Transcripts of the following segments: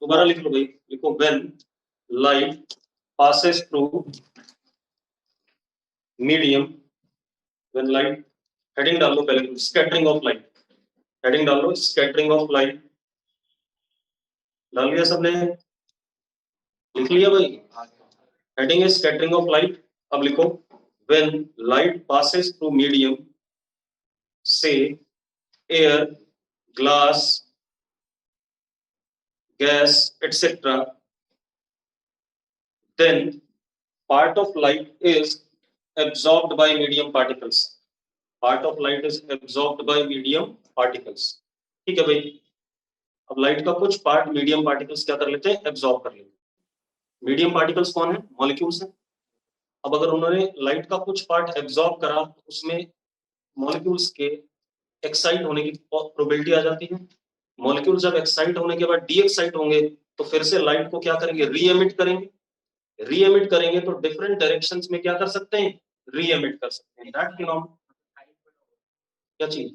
दोबारा लिख लो भाई, लिखो when light passes through medium, when light, heading डाल लो पहले, स्कैटरिंग ऑफ लाइट, हेडिंग डाल लो स्कैटरिंग ऑफ लाइट, डाल लिया सबने, लिख लिया भाई, हेडिंग है स्कैटरिंग ऑफ लाइट। अब लिखो when light passes through medium, say air, glass, gas, etc., then part of light is absorbed by medium particles. Part of light is absorbed by medium particles. ठीक है भाई, अब light का कुछ part medium particles क्या कर लेते हैं, एब्जॉर्ब कर लेते हैं। मीडियम पार्टिकल्स कौन है, मॉलिक्यूल्स हैं। अब अगर उन्होंने लाइट का कुछ पार्ट एब्जॉर्ब करा तो उसमें मॉलिक्यूल्स के एक्साइट होने की प्रोबेबिलिटी आ जाती है। मॉलिक्यूल जब एक्साइट होने के बाद डी एक्साइट होंगे तो फिर से लाइट को क्या करेंगे, री एमिट करेंगे। री एमिट करेंगे तो डिफरेंट डायरेक्शंस में क्या कर सकते हैं, री एमिट कर सकते हैं। दैट फिनोमेनन, क्या चीज,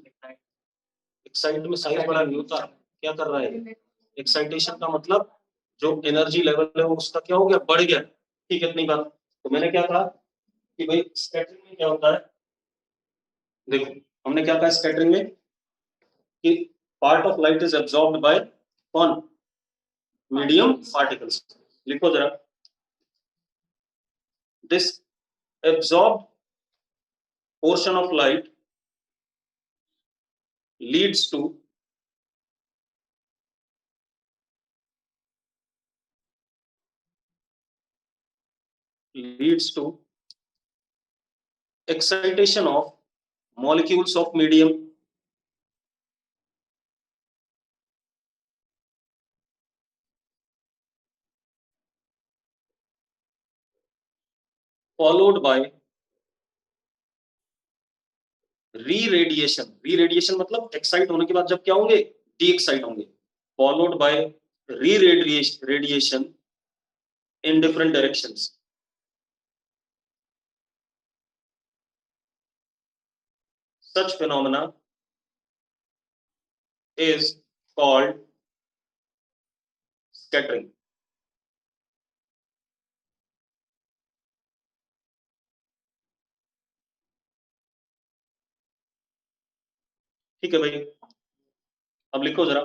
एक्साइट में साइज बड़ा नहीं होता, क्या कर रहा है, एक्साइटेशन का मतलब जो एनर्जी लेवल है वो उसका क्या हो गया, बढ़ गया। ठीक है, इतनी बात। तो मैंने क्या कहा कि भाई स्कैटरिंग में क्या होता है, देखो हमने क्या कहा स्कैटरिंग में कि part of light is absorbed by कौन, मीडियम पार्टिकल्स। लिखो जरा, this absorbed portion of light leads to excitation of molecules of medium, followed by re-radiation. re-radiation मतलब एक्साइट होने के बाद जब क्या होंगे, डी एक्साइट होंगे, followed by re-radiation in different directions. Such phenomena is called scattering. ठीक है भाई, अब लिखो जरा।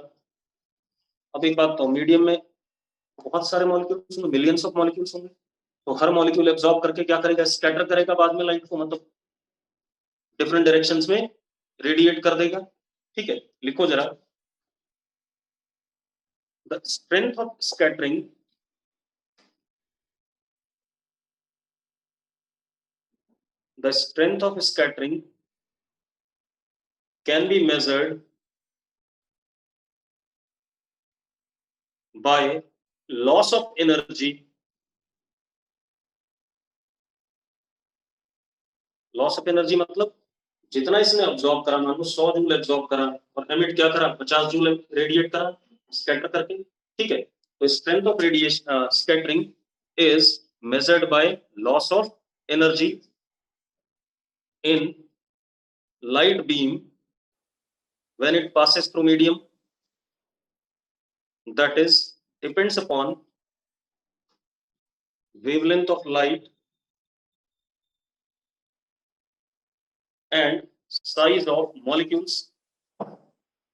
अब एक बात तो, मीडियम में बहुत सारे मॉलिक्यूल्स होंगे, मिलियंस ऑफ मॉलिक्यूल्स होंगे, तो हर मॉलिक्यूल एब्जॉर्ब करके क्या करेगा, स्कैटर करेगा बाद में लाइट को, मतलब डिफरेंट डायरेक्शंस में रेडिएट कर देगा। ठीक है, लिखो जरा, the strength of scattering can be measured by loss of energy. Loss of energy मतलब जितना इसने अब्सॉर्ब करा, मान लो 100 जूल अब्सॉर्ब करा और एमिट क्या करा, 50 जूल रेडिएट करा स्कैटर करके। ठीक है, तो strength of radiation scattering is measured by loss of energy in light beam when it passes through medium, that is depends upon wavelength of light and size of molecules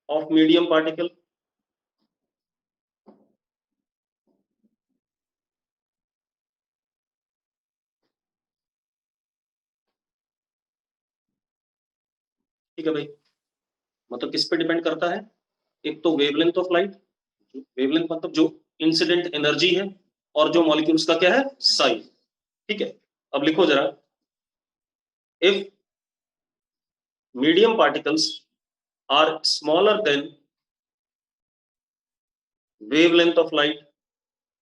of medium particle. ठीक है भाई, मतलब किस पे depend करता है, एक तो वेवलेंथ ऑफ लाइट, वेवलेंथ मतलब जो इंसिडेंट एनर्जी है, और जो मॉलिक्यूल्स का क्या है, साइज। ठीक है, अब लिखो जरा, if medium particles are smaller than wavelength of light,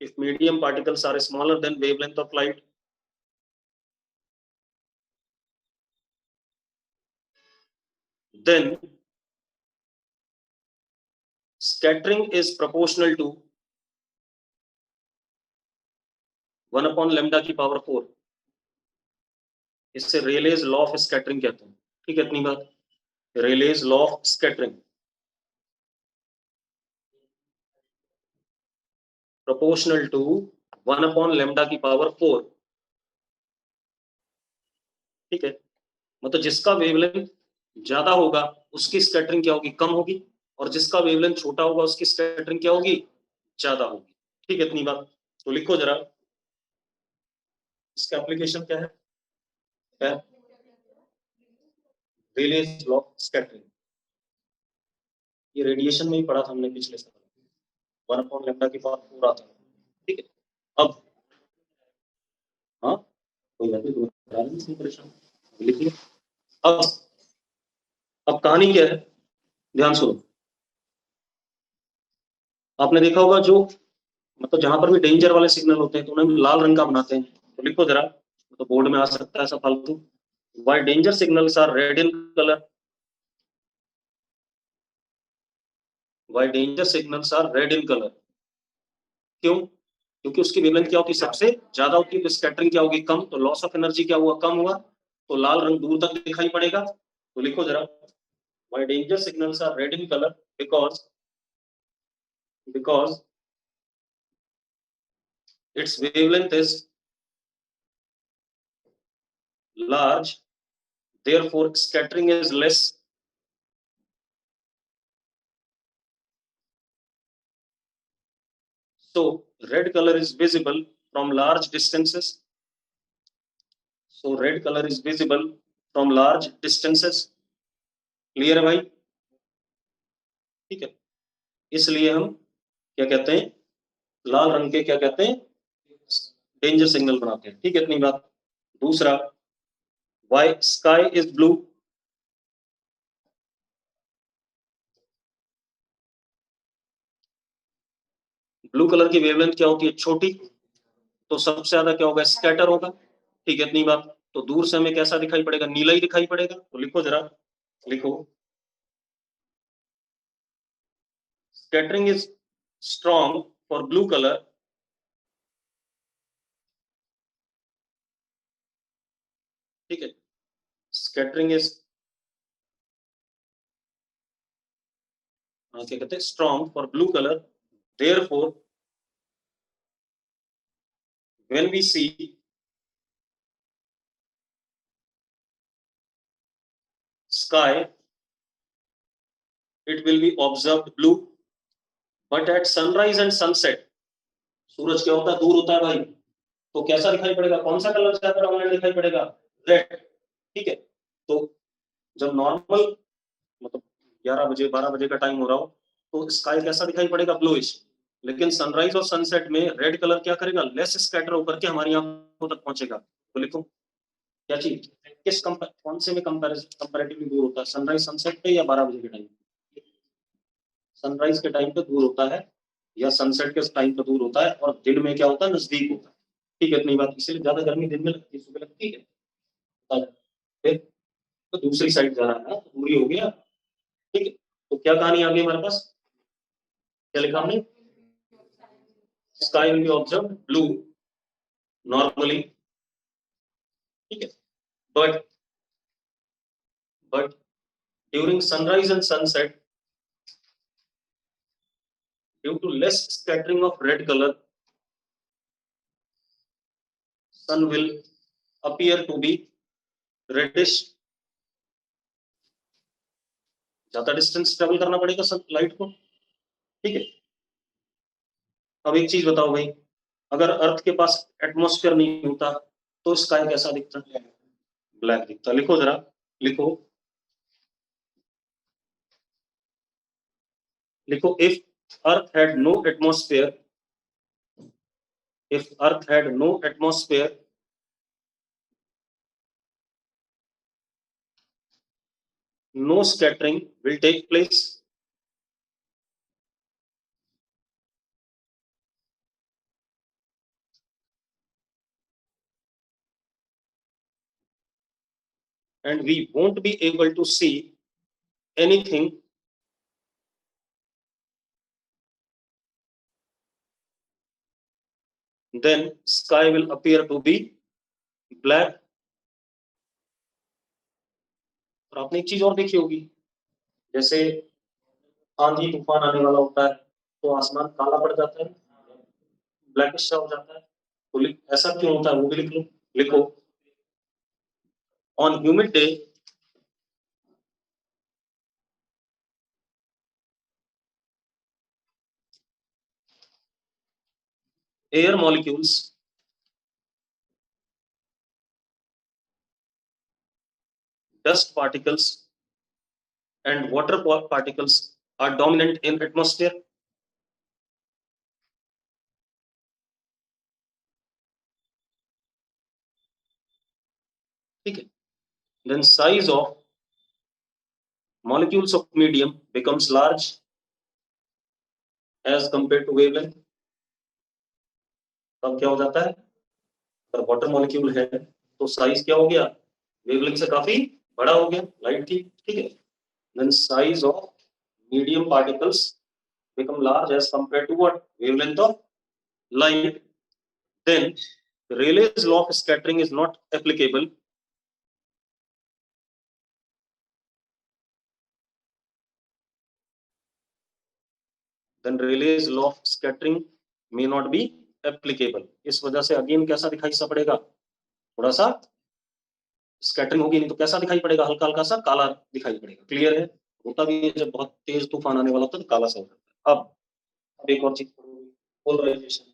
if medium particles are smaller than wavelength of light, then scattering is proportional to 1 upon lambda की पावर 4। इससे रेलेज लॉ ऑफ स्कैटरिंग कहते हैं। ठीक है, इतनी बात, Rayleigh's law of scattering. Proportional to 1/λ⁴। ठीक है, मतलब जिसका वेवलेंथ ज्यादा होगा उसकी स्कैटरिंग क्या होगी, कम होगी, और जिसका वेवलेंथ छोटा होगा उसकी स्कैटरिंग क्या होगी, ज्यादा होगी। ठीक है, इतनी बात तो लिखो जरा, इसका एप्लीकेशन क्या है रेलेस लॉ स्कैटरिंग। ये रेडिएशन में ही पढ़ा था हमने पिछले साल, 1/λ⁴ आता है। ठीक है, अब हाँ कोई बात नहीं परेशान, लिखिए। अब अब कहानी क्या है, ध्यान सुनो। आपने देखा होगा जो मतलब जहां पर भी डेंजर वाले सिग्नल होते हैं तो उन्हें लाल रंग का बनाते हैं, तो लिखो जरा, तो बोर्ड में आ सकता है ऐसा फालतू। Why danger signals are red in color? Why danger signals are red in color? क्यों? क्योंकि उसकी वेवलेंथ क्या होती है, सबसे ज्यादा होती है, तो स्कैटरिंग क्या होगी, कम, तो लॉस ऑफ एनर्जी क्या हुआ, कम हुआ, तो लाल रंग दूर तक दिखाई पड़ेगा। तो लिखो जरा, why danger signals are red in color? Because its wavelength is large, therefore scattering is less. So red color is visible from large distances. So red color is visible from large distances. Clear है भाई? ठीक है, इसलिए हम क्या कहते हैं, लाल रंग के क्या कहते हैं, डेंजर सिग्नल बनाते हैं। ठीक है, इतनी बात। दूसरा, why sky is blue? Blue colour की वेवलेंथ क्या होती है, छोटी, तो सबसे ज्यादा क्या होगा, स्कैटर होगा। ठीक है, इतनी बात। तो दूर से हमें कैसा दिखाई पड़ेगा, नीला ही दिखाई पड़ेगा। तो लिखो जरा, लिखो, scattering is strong for blue colour. ठीक है, स्कैटरिंग इज क्या कहते हैं, strong for blue colour, therefore when we see sky it will be observed blue, but at sunrise and sunset सूरज क्या होता है, दूर होता है भाई, तो कैसा दिखाई पड़ेगा, कौन सा कलर ज्यादा प्रोमिनेंट दिखाई पड़ेगा, रेड। ठीक है, तो जब नॉर्मल मतलब 11 बजे 12 बजे का टाइम हो रहा हो तो स्काई कैसा दिखाई पड़ेगा, ब्लूइश। लेकिन सनराइज और सनसेट में रेड कलर क्या करेगा, लेस स्कैटर होकर के हमारी आंखों तक पहुंचेगा। तो लिखो क्या चीज, कौन से में कंपैरेटिवली दूर होता है, सनराइज सनसेट पे या 12 बजे के टाइम? सनराइज के टाइम पे दूर होता है या सनसेट के टाइम पे दूर होता है, और दिन में क्या होता है, नजदीक होता है। ठीक है, इतनी बात। इसलिए ज्यादा गर्मी दिन में लगती है, सुबह लगती है। फिर तो दूसरी साइड जा रहा है ना, तो दूरी हो गया। ठीक है, तो क्या कहानी आ गई हमारे पास, क्या लिखा हमने, sky will be observe blue normally. ठीक है, but but during sunrise and sunset due to less scattering of red colour sun will appear to be reddish। ज्यादा डिस्टेंस ट्रेवल करना पड़ेगा सन लाइट को। ठीक है, अब एक चीज बताओ भाई, अगर अर्थ के पास एटमॉस्फेयर नहीं होता तो स्काई कैसा दिखता, ब्लैक दिखता। लिखो जरा, लिखो, लिखो, if earth had no atmosphere, if earth had no atmosphere no scattering will take place। And we won't be able to see anything then sky will appear to be black। और आपने एक चीज और देखी होगी, जैसे आंधी तूफान आने वाला होता है तो आसमान काला पड़ जाता है। ब्लैकिश सा हो जाता है। तो ऐसा क्यों होता है वो भी लिख लो। लिखो, on humid day air molecules dust particles and water particles are dominant in atmosphere. ठीक है, then size of molecules of medium becomes large as compared to wavelength. तब क्या हो जाता है, अगर वाटर मॉलिक्यूल है तो साइज क्या हो गया, वेवलेंथ से काफी बड़ा हो गया लाइट की। ठीक है, then size of medium particles become large as compared to what, wavelength of light. Then Rayleigh's law of scattering is not applicable. Then Rayleigh's law of scattering may not be applicable. इस वजह से again कैसा दिखाई सा पड़ेगा, थोड़ा सा scattering होगी नहीं तो कैसा दिखाई पड़ेगा, हल्का हल्का सा काला दिखाई पड़ेगा। क्लियर है, होता भी है जब बहुत तेज तूफान आने वाला होता है तो काला सा हो जाता है। अब एक और चीज, polarization.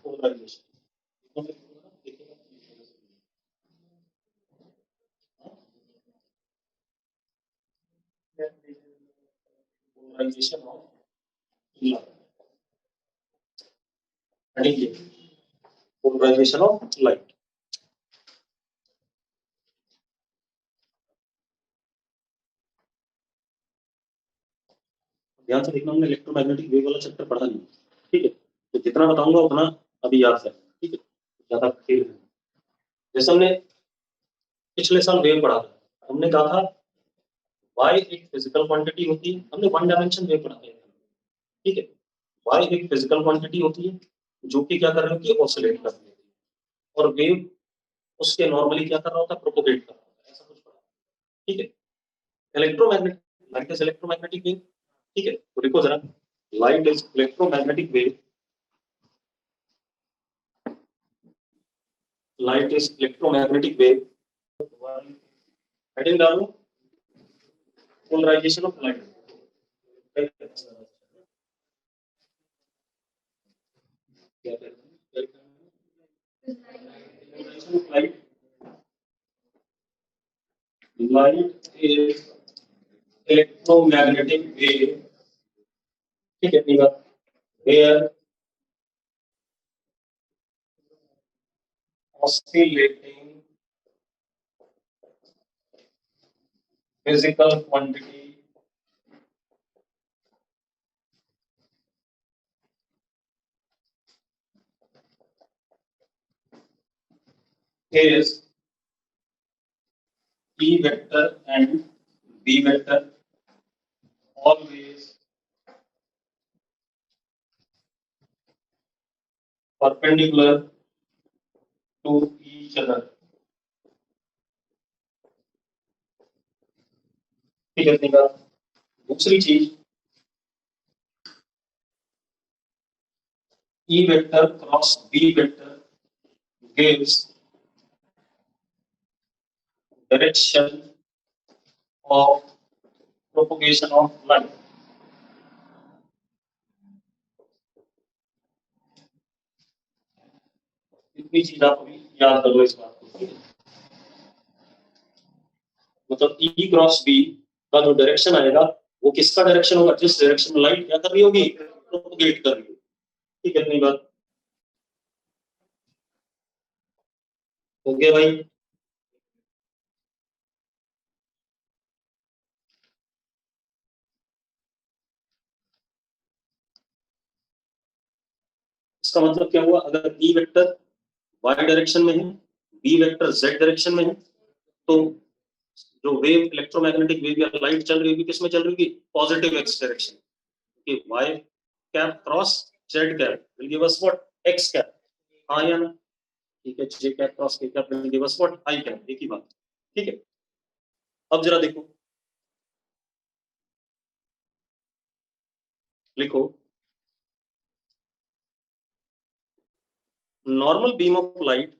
Polarization polarization of light, polarization of light. ध्यान से देखना, हमने इलेक्ट्रोमैग्नेटिक वेव वाला चैप्टर पढ़ा नहीं। ठीक है, तो जितना बताऊंगा उतना अभी याद है। ठीक है, ज्यादा कठिन है। जैसे हमने पिछले साल वेव पढ़ा था, हमने कहा था y एक फिजिकल क्वांटिटी होती है, हमने वन डायमेंशन वेव पढ़ा था। ठीक है, y एक फिजिकल क्वांटिटी होती है जो कि क्या कर रही होती है, ऑसिलेट कर रही होती है, और वेव उसके नॉर्मली क्या कर रहा होता है, प्रोपोगेट कर रहा होता है, ऐसा कुछ पढ़ा। ठीक है, electromagnetic, light is electromagnetic wave. ठीक है, तो देखो जरा, light is electromagnetic wave, light is electromagnetic wave. Heading डालो, polarization of light. Light, light is electromagnetic wave. ठीक है, where oscillating physical quantity is E vector and B vector always perpendicular to each other. ठीक है, दूसरी चीज, E vector cross B vector gives direction of propagation of light. इतनी चीज आप अभी याद कर लो इस बात को। मतलब ई क्रॉस बी का जो डायरेक्शन आएगा वो किसका डायरेक्शन होगा, जिस डायरेक्शन में लाइट क्या कर रही होगी, प्रोपगेट कर रही होगी। ठीक है, इतनी बात हो गया भाई। इसका मतलब क्या हुआ, अगर ई वेक्टर y डायरेक्शन में है, बी वेक्टर z डायरेक्शन में है, तो जो वेव इलेक्ट्रोमैग्नेटिक वेव या लाइट चल रही होगी किसमें चल रही होगी, पॉजिटिव एक्स डायरेक्शन कि y cap cross z cap will give us what, x cap. हाँ या ना, ठीक है, j cap cross k cap will give us what, i cap. एक ही बात। ठीक है, अब जरा देखो, लिखो normal beam of light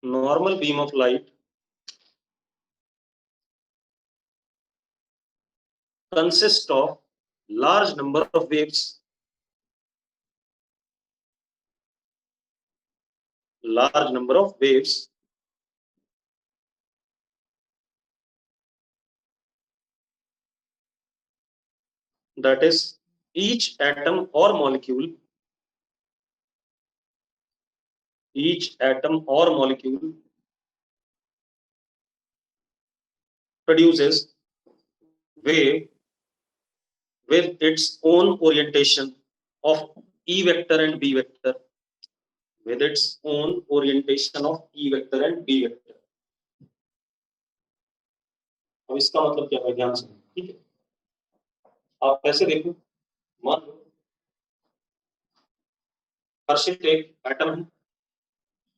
normal beam of light consists of large number of waves, large number of waves that is each atom or molecule, each atom or molecule produces wave with its own orientation of E vector and B vector, with its own orientation of E vector and B vector. अब इसका मतलब क्या है ध्यान से, ठीक है। आप कैसे देखो, मान लो हर्षित एक एटम है,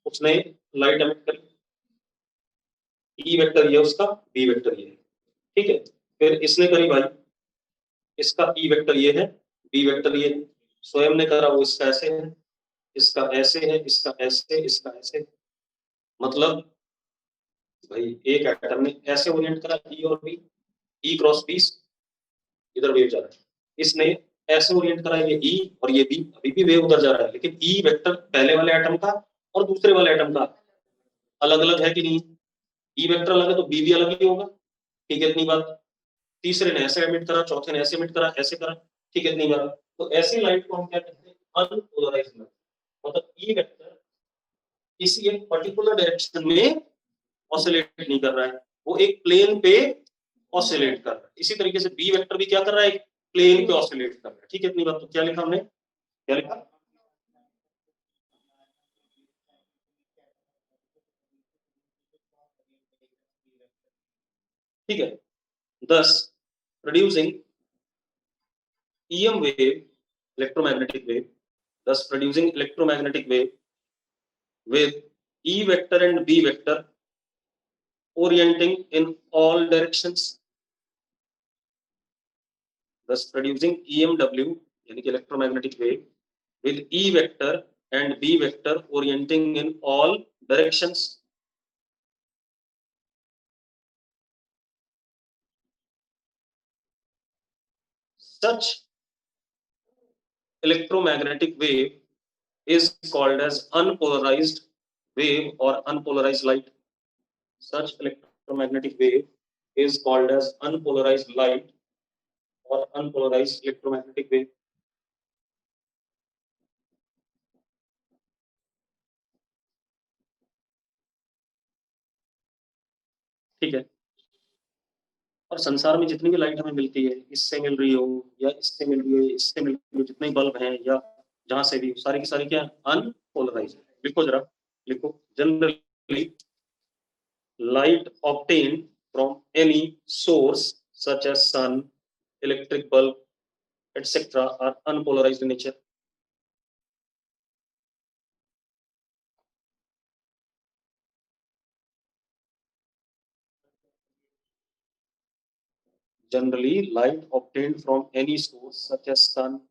उसने लाइट एमिट करी, ई वेक्टर ये उसका, बी वेक्टर ये है, ठीक है। फिर इसने करी भाई, इसका ई वेक्टर ये है, बी वेक्टर ये है, स्वयं ने करा वो इसका ऐसे है, इसका ऐसे है, इसका ऐसे, इसका ऐसे, मतलब भाई एक एटम ने ऐसे ओरिएंट करा ई और बी, ई क्रॉस बी, इधर वेव जा रहा है, इसने ऐसे ओरिएंट करा ये ई और ये बी, अभी भी वेव उधर जा रहा है, लेकिन ई वेक्टर पहले वाले एटम का और दूसरे वाले एटम का अलग अलग है कि नहीं, ई वेक्टर अलग है तो बी भी अलग ही होगा, ठीक है इतनी बात। तीसरे ने ऐसे एमिट करा, चौथे ने ऐसे एमिट करा, ऐसे करा, ठीक है इतनी बात। तो ऐसी लाइट को हम क्या कहते हैं, अनपोलराइज्ड लाइट, मतलब ई वेक्टर किसी एक पर्टिकुलर डायरेक्शन में ऑसिलेट नहीं कर रहा है, वो एक प्लेन पे ऑसिलेट कर रहा है। इसी तरीके से बी वेक्टर भी क्या कर रहा है, एक प्लेन पे ऑसिलेट कर रहा है, ठीक है इतनी बात। तो क्या लिखा हमने, क्या लिखा, ठीक है। thus producing EM wave, electromagnetic wave, thus producing electromagnetic wave with E vector and B vector orienting in all directions, thus producing EMW यानी कि electromagnetic wave with E vector and B vector orienting in all directions. Such electromagnetic wave is called as unpolarized wave or unpolarized light. Such electromagnetic wave is called as unpolarized light or unpolarized electromagnetic wave. ठीक है। और संसार में जितनी भी light हमें मिलती है, इससे मिल रही हो या इससे मिल रही है, इससे मिल रही हो, जितने बल्ब हैं या जहां से भी, सारी की सारी क्या, अनपोलराइज। लिखो जरा, लिखो generally light obtained from any source such as sun, electric bulb, etc. are unpolarized in nature. Generally, light obtained from any source such as sun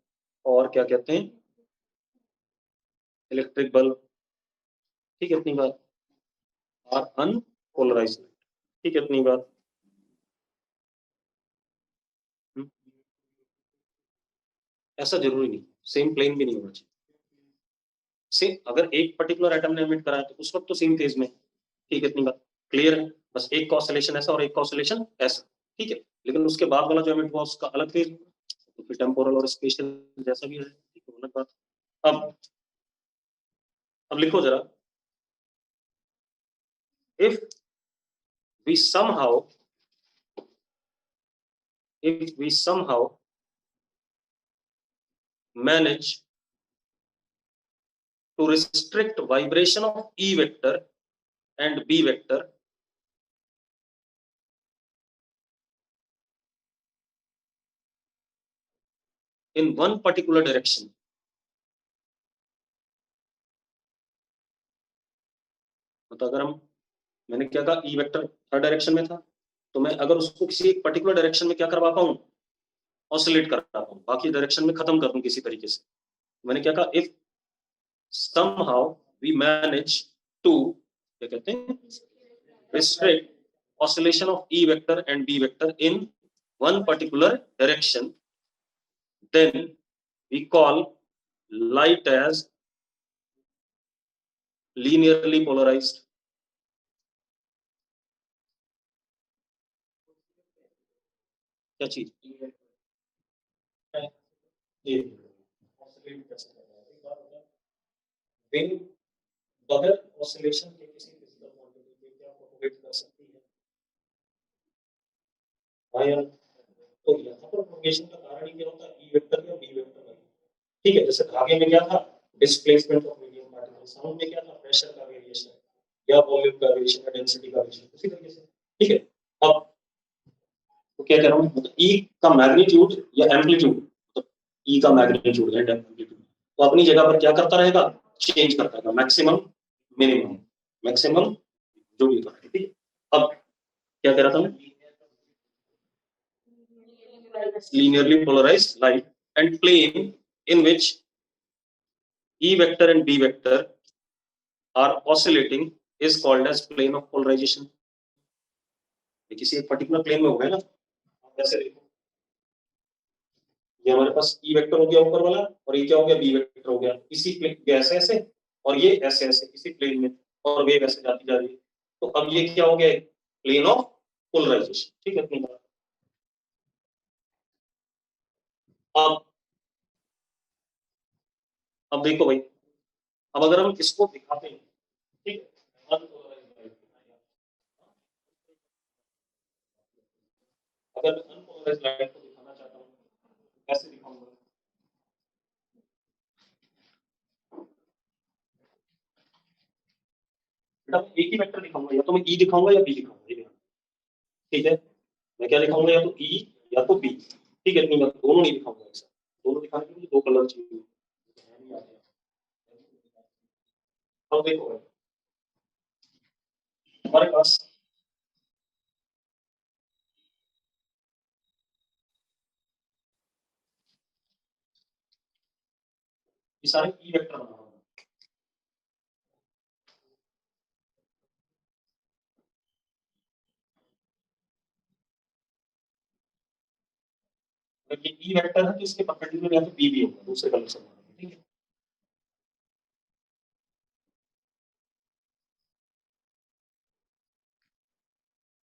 और क्या कहते हैं, इलेक्ट्रिक बल्ब, ठीक है इतनी बात, आर अनपोलराइज्ड, ठीक है इतनी बात। ऐसा जरूरी नहीं, सेम प्लेन भी नहीं होना चाहिए, से अगर एक पर्टिकुलर एटम ने एमिट करा है तो उस वक्त तो सेम फेज में, ठीक है इतनी बात, क्लियर है। बस एक का ऑसिलेशन ऐसा और एक का ऑसिलेशन ऐसा, ठीक है, लेकिन उसके बाद वाला जो एमिट हुआ उसका अलग फेज, तो फिर टेम्पोरल और स्पेशल जैसा भी है, ठीक है अलग बात। अब अब लिखो जरा, if we somehow, if we somehow manage to restrict vibration of E vector and B vector in one particular direction, मतलब अगर हम मैंने क्या कहा, ई वेक्टर हर डायरेक्शन में था, तो मैं अगर उसको किसी एक पर्टिकुलर डायरेक्शन में क्या करवा पाऊँ, ऑसिलेट कर पाऊँ, बाकी डायरेक्शन में खत्म कर दूं किसी तरीके से। मैंने क्या कहा, if somehow we manage to, क्या कहते हैं, restrict oscillation of E vector and B vector in one particular direction, then we call light as linearly polarized. क्या चीज ये oscillate कैसे कर रहा है, एक बात बता, वेव बगैर ऑसिलेशन के किसी फिजिकल क्वांटिटी के क्या प्रोपोगेट कर सकती है? हाँ यार, तो यहाँ पर प्रोपोगेशन का कारण ही क्या होता है, ई वेक्टर या बी वेक्टर का। ठीक है, जैसे धागे में क्या था, displacement of medium particle, sound में क्या था, प्रेशर का वेरिएशन या वॉल्यूम का वेरिएशन या डेंसिटी का वेरिएशन, उसी तरीके से। ठीक है, अब तो क्या कह रहा हूँ, ई का मैग्नीट्यूड या एम्पलीट्यूड, तो ई का मैग्नीट्यूड एंड एम्पलीट्यूड तो अपनी जगह पर क्या करता रहेगा, चेंज करता रहेगा, मैक्सिमम मिनिमम, मैक्सिमम जो भी होता है। ठीक है, अब क्या कह रहा था मैं, linearly polarized light and plane in which E vector and B vector are oscillating is called as plane of polarization. ये किसी एक पर्टिकुलर प्लेन में हो गया ना, ऐसे देखो, ये हमारे पास ई वेक्टर हो गया ऊपर वाला, और ये क्या हो गया, बी वेक्टर हो गया, इसी प्लेन ऐसे ऐसे, और ये ऐसे ऐसे इसी प्लेन में, और वेव ऐसे जाती जा रही है, तो अब ये क्या हो गया, प्लेन ऑफ पोलराइजेशन। ठीक है, इतनी बात। अब अब देखो भाई, अब अगर हम इसको दिखाते हैं, ठीक है, अगर मैं अनपोलराइज्ड लाइट को दिखाना चाहता हूँ तो कैसे दिखाऊंगा, बेटा मैं एक ही वेक्टर दिखाऊंगा, या तो मैं ई दिखाऊंगा या बी दिखाऊंगा, ये ध्यान। ठीक है, मैं क्या दिखाऊंगा, या तो ई या तो बी। ठीक है, नहीं मैं दोनों नहीं दिखाऊंगा एक साथ, दोनों दिखाने के लिए दो कलर चाहिए। अब देखो हमारे पास ये सारे ई वेक्टर बना हुआ है, अगर ये ई वेक्टर है तो इसके परपेंडिकुलर या तो बी भी होगा, दूसरे कलर से बना है। ठीक है,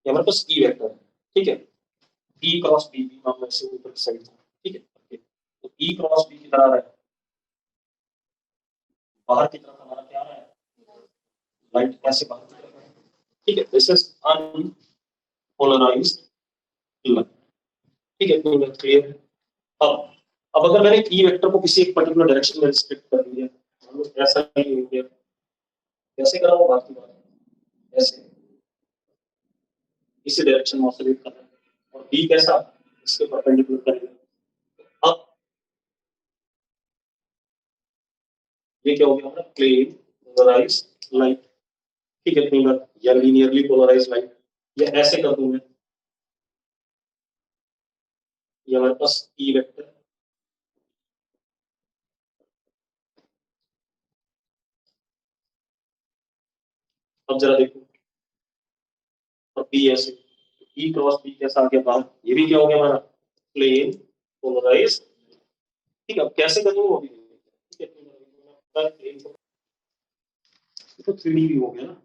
ये हमारे पास ई वेक्टर है। ठीक है, ई क्रॉस बी, बी मान लो ऐसे ऊपर की साइड था। ठीक है, तो ई क्रॉस बी किधर आ रहा है, बाहर की तरफ हमारा क्या आ रहा है, लाइट कैसे बाहर की तरफ है। ठीक है, दिस इज अनपोलराइज्ड लाइट। ठीक है, इतनी बात क्लियर है। अब अगर मैंने ई वेक्टर को किसी एक पर्टिकुलर डायरेक्शन में रिस्ट्रिक्ट कर दिया, मान लो ऐसा ही हो गया, कैसे करा वो बात की बात है, ऐसे इसी डायरेक्शन में ऑसिलेट कर रहा है, और बी कैसा, इसके परपेंडिकुलर करेगा। अब ये क्या हो गया हमारा, प्लेन पोलराइज्ड लाइट। ठीक है, इतनी बात, या लीनियरली पोलराइज्ड लाइट, या ऐसे कर दूं मैं, ये हमारे पास ई वेक्टर। अब जरा देखो, और बी ऐसे, ई क्रॉस बी कैसा आ गया बाहर, ये भी क्या हो गया हमारा, प्लेन पोलराइज्ड। ठीक है, अब कैसे करूँ वो भी, ठीक है, प्लेन को तो 3D भी हो गया ना,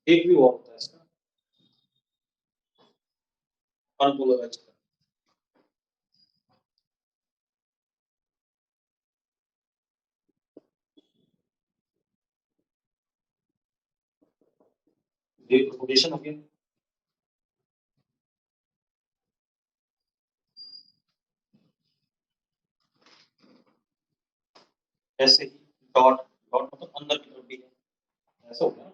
एक भी और होता है इसका, अनपोलराइज्ड। ये प्रोपोगेशन हो गया, ऐसे ही डॉट, डॉट मतलब अंदर की तरफ भी है, ऐसा हो गया ना,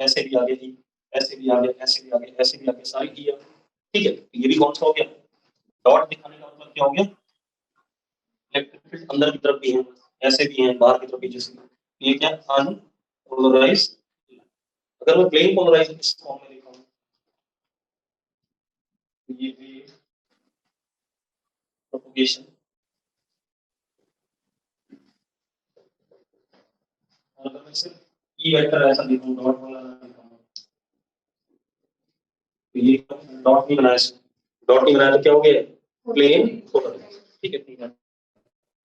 ऐसे भी आगे ही, ऐसे भी आगे, ऐसे भी आगे, ऐसे भी आगे, सारी किया। ठीक है, ये भी कौन सा हो गया, डॉट दिखाने का मतलब क्या हो गया, इलेक्ट्रिक फील्ड अंदर की तरफ भी है, ऐसे भी है, बाहर की तरफ भी, जैसे ये क्या, अनपोलराइज्ड अगर मैं प्लेन पोलराइज इस फॉर्म में लिखा हूं, ये वेव प्रोपगेशन और अगर मैं सिर्फ ई वेक्टर ऐसा लिखूं, डॉट वाला ना लिखूं, तो ये डॉट नहीं बनाया, डॉट नहीं बनाया तो क्या हो गया, प्लेन पोलराइज। ठीक है, ठीक है,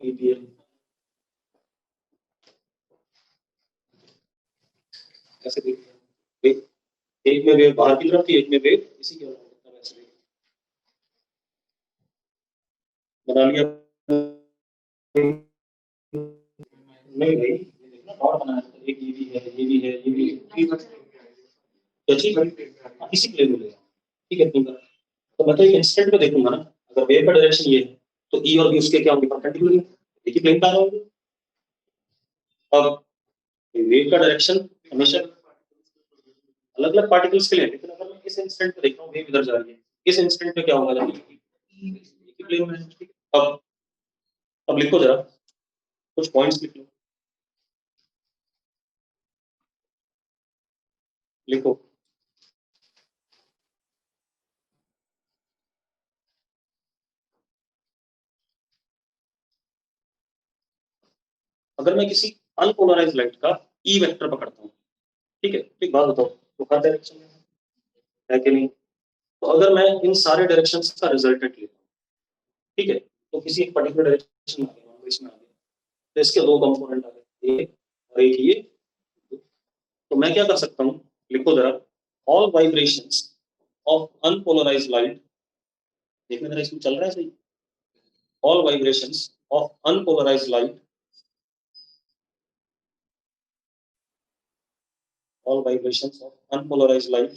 ईपीएल ऐसे देखिए, एक में वेव बाहर की तरफ थी, एक में वेव इसी के अंदर, ऐसे बना लिया। नहीं भाई, ये देखना डॉट बनाया तो एक ये भी है, ये भी है, ये भी है, क्या चीज है, इसी प्लेन में लेगा। ठीक है, ठीक है, तो मैं तो एक इंस्टेंट पे देखूंगा ना, अगर वेव का डायरेक्शन ये है तो ई और बी उसके क्या होंगे, परपेंडिकुलर, एक ही प्लेन पे आ रहा होगा। अब वेव का डायरेक्शन हमेशा अलग अलग पार्टिकल्स के लिए है, लेकिन अगर मैं इस इंस्टेंट पे देख रहा हूँ वेव इधर जा रही है, इस इंस्टेंट पे क्या होगा, जब एक ही प्लेन में है। ठीक है? अब लिखो जरा, कुछ पॉइंट्स लिख लो, लिखो। अगर मैं किसी अनपोलराइज लाइट का ई वेक्टर पकड़ता हूँ, ठीक है, एक बात बताओ, तो हर डायरेक्शन में है कि नहीं, तो अगर मैं इन सारे डायरेक्शंस का रिजल्टेंट लेता हूँ, ठीक है, तो किसी एक पर्टिकुलर डायरेक्शन में आ गया, मान लो इसमें आ गया, तो इसके दो कंपोनेंट आ गए, एक और एक ये, तो मैं क्या कर सकता हूँ, लिखो जरा, all vibrations of unpolarised light, देखना जरा इसमें चल रहा है सही, all vibrations of unpolarised light, all vibrations of unpolarized light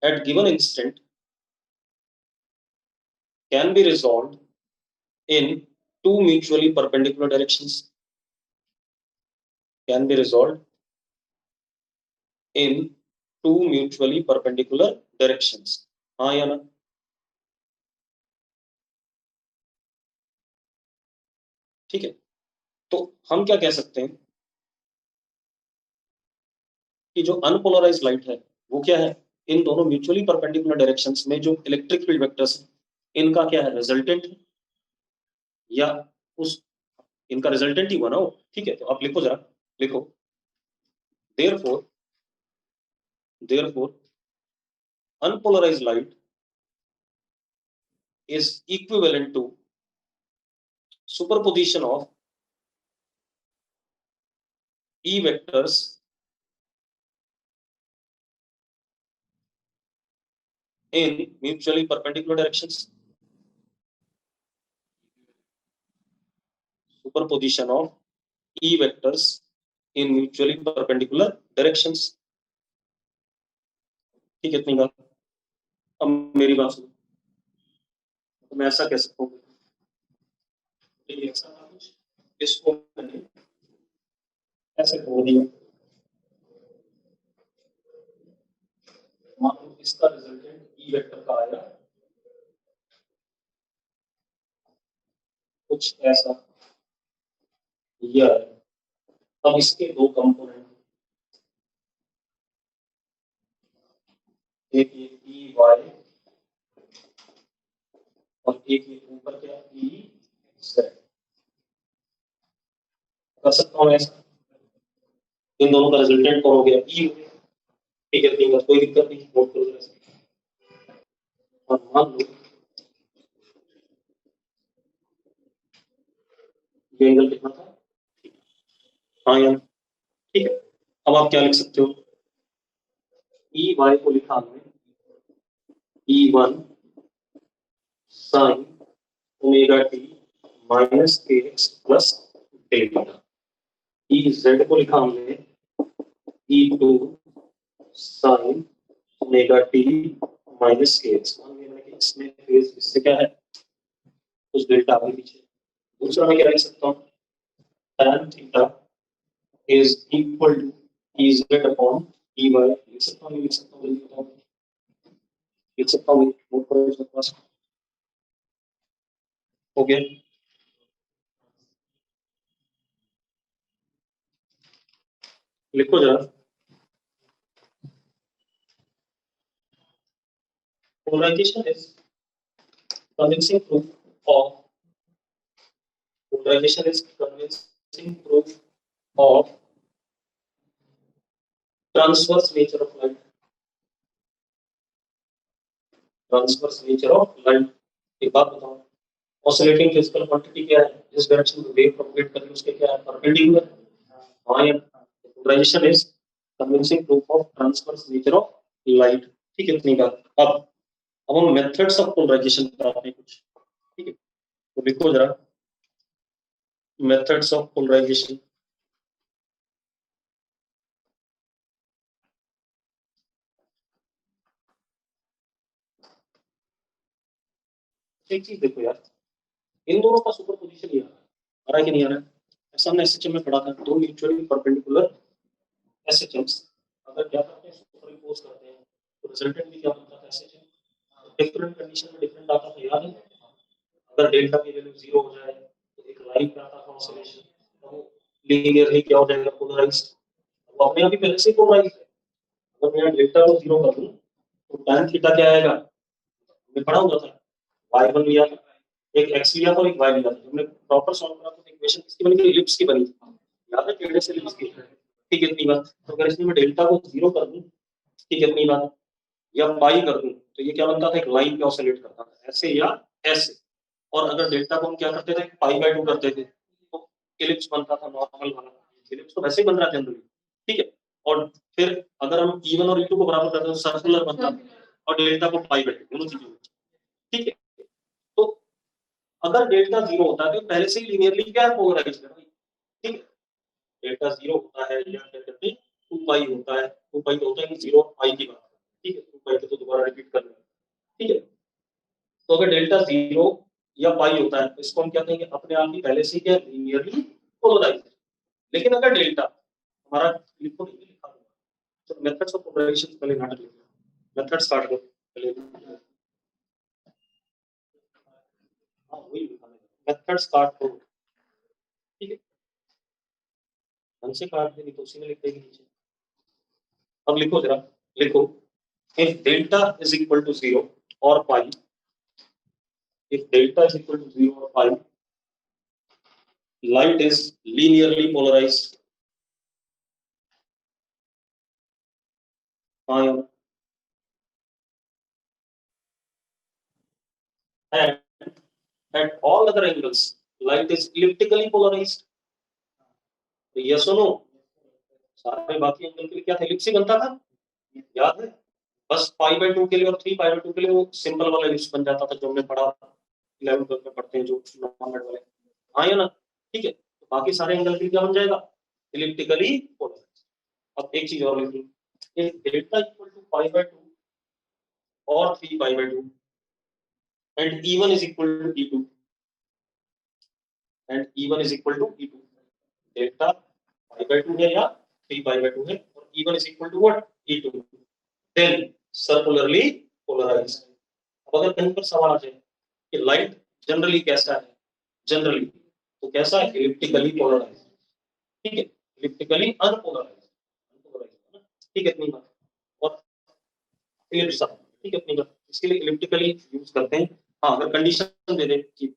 at given instant can be resolved in two mutually perpendicular directions, can be resolved in two mutually perpendicular directions, हाँ या ना। ठीक है, तो हम क्या कह सकते हैं कि जो अनपोलराइज लाइट है वो क्या है, इन दोनों म्यूचुअली परपेंडिकुलर डायरेक्शंस में जो इलेक्ट्रिक फील्ड वेक्टर्स हैं इनका क्या है, रिजल्टेंट है, या उस इनका रिजल्टेंट ही हुआ ना वो। ठीक है, तो आप लिखो जरा, लिखो, therefore therefore unpolarized light is equivalent to superposition of E vectors in mutually perpendicular directions. Superposition of E vectors in mutually perpendicular directions. ठीक है, इतनी बात। अब मेरी बात सुनो, तो मैं ऐसा कह सकता हूँ, इसको मैंने ऐसे बोल दिया, मान लो इसका रिजल्टेंट ई वेक्टर का आया कुछ ऐसा, ये आया, अब इसके दो कंपोनेंट, एक ये ई वाई और एक ये ऊपर क्या ई जेड, कर सकता हूँ ऐसा, इन दोनों का रिजल्टेंट कौन हो गया, ई हो गया। ठीक है, ठीक है, कोई दिक्कत नहीं, नोट करो जरा, और मान लो ये एंगल कितना था, हाँ यार, ठीक है, अब आप क्या लिख सकते हो, ई वाई को लिखा हमने e one sine omega t minus k x plus delta, e z को लिखा हमने e two sine omega t minus k x, इसमें फेज इससे क्या है, कुछ डेल्टा आगे पीछे। दूसरा मैं क्या लिख सकता हूँ, tan theta is equal to E Z upon E Y, लिख सकता हूँ, लिख सकता हूँ, लिख सकता हूँ, नोट करो इसके पास, हो गया, लिखो जरा, polarization is convincing proof of polarization is convincing proof of transverse nature of light. Transverse nature of light. एक बात बताओ, ऑसिलेटिंग फिजिकल क्वांटिटी क्या है? जिस डायरेक्शन में वेव प्रोपगेट कर रही है उसके क्या है? परपेंडिकुलर। हाँ या polarization is convincing proof of transverse nature of light. ठीक है, इतनी बात। अब हम मेथड्स ऑफ पोलराइजेशन बताते हैं कुछ। ठीक है, तो लिखो जरा मेथड्स ऑफ पोलराइजेशन। एक चीज देखो यार, इन दोनों का सुपरपोजिशन ही आ रहा है कि नहीं आ रहा है? ऐसा हमने एसएचएम में पढ़ा था, दो म्यूचुअली परपेंडिकुलर एसएचएम्स अगर क्या करते हैं, सुपरइम्पोज करते हैं, तो रिजल्टेंट भी क्या बनता था? एसएचएम। डिफरेंट कंडीशन में डिफरेंट आता था, याद है? अगर डेल्टा की वैल्यू 0 हो जाए तो एक लाइन पे आता था ऑसिलेशन, तो वो लीनियरली क्या हो जाएगा? पोलराइज्ड। वो अपने आप ही पहले से ही पोलराइज्ड है। अगर मैं डेल्टा को 0 कर दूं तो tan थीटा क्या आएगा? हमने पढ़ा हुआ था, y1 लिया था, एक x लिया था और एक y लिया था। हमने प्रॉपर सॉल्व करा तो इक्वेशन किसकी बनी थी? एलिप्स की बनी थी, याद है? टेढ़े से एलिप्स की। ठीक है, इतनी बात। तो अगर इसमें मैं डेल्टा को 0 कर दूं, ठीक है, इतनी बात, या पाई कर दूं, तो ये क्या बनता था? एक लाइन पे ऑसिलेट करता था, ऐसे या ऐसे। और अगर डेल्टा को हम क्या करते थे? पाई बाय 2 करते थे, तो एलिप्स बनता था, नॉर्मल वाला। एलिप्स तो वैसे ही बन रहा है जनरली। ठीक है, और फिर अगर हम E1 और E2 को बराबर करते हैं तो सर्कुलर बनता था, और डेल्टा को पाई बाय 2, दोनों चीजें। ठीक है, तो अगर डेल्टा 0 होता है तो पहले से ही लीनियरली क्या है? पोलराइज्ड है भाई। ठीक है, डेल्टा 0 होता है या क्या कहते हैं 2 पाई होता है। 2 पाई तो होता है 0 पाई की बात। ठीक है, 2 पाई तो दोबारा रिपीट कर लेंगे। ठीक है, तो अगर डेल्टा 0 या पाई होता है तो इसको हम क्या कहेंगे? अपने आप ही पहले से क्या? Linearly polarized. लेकिन अगर डेल्टा हमारा लिखो, नहीं लिखा हुआ, तो मेथड्स ऑफ पोलराइजेशन पहले नाटक लिखो, मेथड्स काट दो पहले। हाँ वही लिखा, मेथड्स काट दो। ठीक है, ढंग से काट देनी तो उसी में लिख देगी नीचे। अब लिखो जरा, लिखो, if delta is equal to 0 or pi, if delta is equal to 0 or pi, light is linearly polarized. And at all other angles, light is elliptically polarized. तो yes or no? सारे बाकी एंगल के लिए क्या था? Ellipse ही बनता था, याद है? बस पाई बाय 2 के लिए और 3 पाई बाय 2 के लिए वो सिंपल वाला एलिप्स बन जाता था, जो हमने पढ़ा 11 12 में पढ़ते हैं, जो नॉर्मल वाले। हाँ या ना? ठीक है, तो बाकी सारे एंगल के लिए क्या बन जाएगा? इलिप्टिकली पोलराइज्ड। अब एक चीज और लिख लो, if delta equal to pi by 2 or 3 pi by 2 and E1 is equal to E2 and E1 is equal to E2, delta pi by 2 है या 3 pi by 2 है और E1 is equal to what? E2, then circularly polarized। अब अगर कहीं पर सवाल आ जाए कि लाइट जनरली कैसा है, जनरली तो कैसा है? इलिप्टिकली पोलराइज्ड। ठीक है, इलिप्टिकली अनपोलराइज्ड, अनपोलराइज्ड है ना? ठीक है, इतनी बात। और इलिप्स, ठीक है, इतनी बात। इसके लिए इलिप्टिकली यूज करते हैं। हाँ, अगर कंडीशन दे दे कि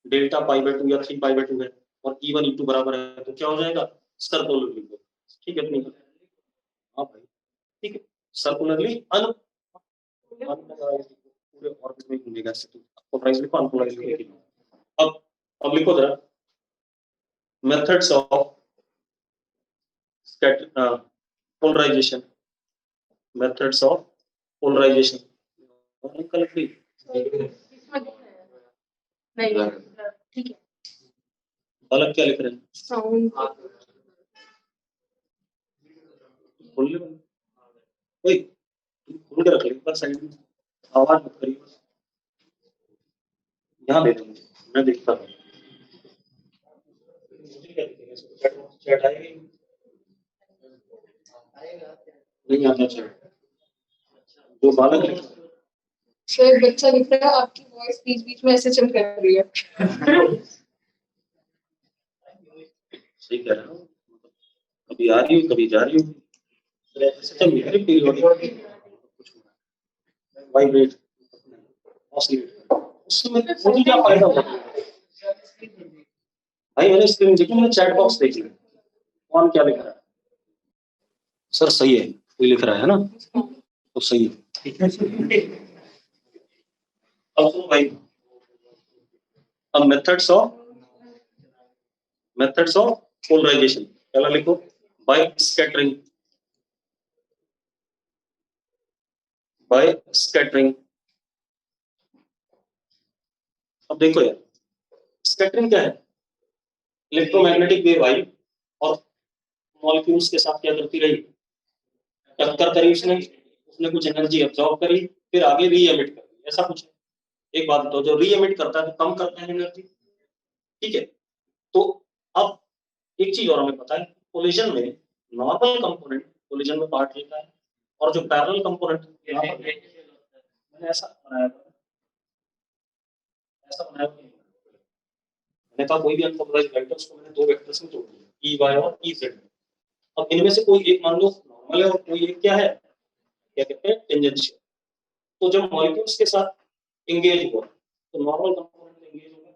डेल्टा पाई बाय 2 या 3 पाई बाय 2 है और E1 E2 बराबर है तो क्या हो जाएगा? सर्कुलरली। ठीक है, इतनी बात। हाँ भाई, ठीक है, सर्कुलरली अनपोलराइज्ड पूरे ऑर्बिट में घूमेगा। ऐसे तो पोलराइज्ड लिखो, अनपोलराइज्ड लिखो। अब लिखो जरा methods of polarization, methods of polarization। Uncle भी नहीं, ठीक है, अलग क्या लिख रहे हैं? साउंड बोल ले ओए, खोल के रख ले ऊपर साइड में, आवाज मत करिए। यहाँ दे दो मुझे, मैं देखता हूँ। चैट आएगी नहीं आता चैट, जो बालक लिख सर बच्चा लिख रहा है आपकी वॉइस बीच बीच में ऐसे चल कर रही है। सही कह रहा हूँ, कभी आ रही हूँ कभी जा रही हूँ, ऐसे चल रही है पीरियड। वाइब्रेट ऑसिलेट उसमें मुझे क्या फायदा होगा भाई? मैंने स्क्रीन देखी, मैंने चैट बॉक्स देख लिया, कौन क्या लिख रहा है? सर सही है, कोई लिख रहा है ना, तो सही है। अब सुनो भाई, अब मेथड्स ऑफ पोलराइजेशन पहला लिखो, बाय स्कैटरिंग, बाय स्कैटरिंग। अब देखो यार, स्कैटरिंग क्या है? इलेक्ट्रोमैग्नेटिक वेव आई और मॉलिक्यूल्स के साथ क्या करती रही, टक्कर करी, उसने उसने कुछ एनर्जी एब्जॉर्ब करी, फिर आगे री एमिट कर दी, ऐसा कुछ है। एक बात बताओ, जो री एमिट करता है तो कम करता है एनर्जी, ठीक है? तो अब एक चीज और हमें पता है, कोलिजन में नॉर्मल कंपोनेंट कोलिजन में पार्ट लेता है, और जो पैरेलल कंपोनेंट मैंने ऐसा बनाया था, ऐसा बनाया था, मैंने कहा कोई भी अनपोलराइज्ड वेक्टर उसको मैंने दो वेक्टर्स में तोड़ दिया, ई वाई और ई जेड। अब इनमें से कोई एक मान लो नॉर्मल है और कोई एक क्या है, क्या कहते हैं, टेंजेंशियल। तो जब मॉलिक्यूल्स के साथ एंगेज हुआ तो नॉर्मल कंपोनेंट एंगेज होगा,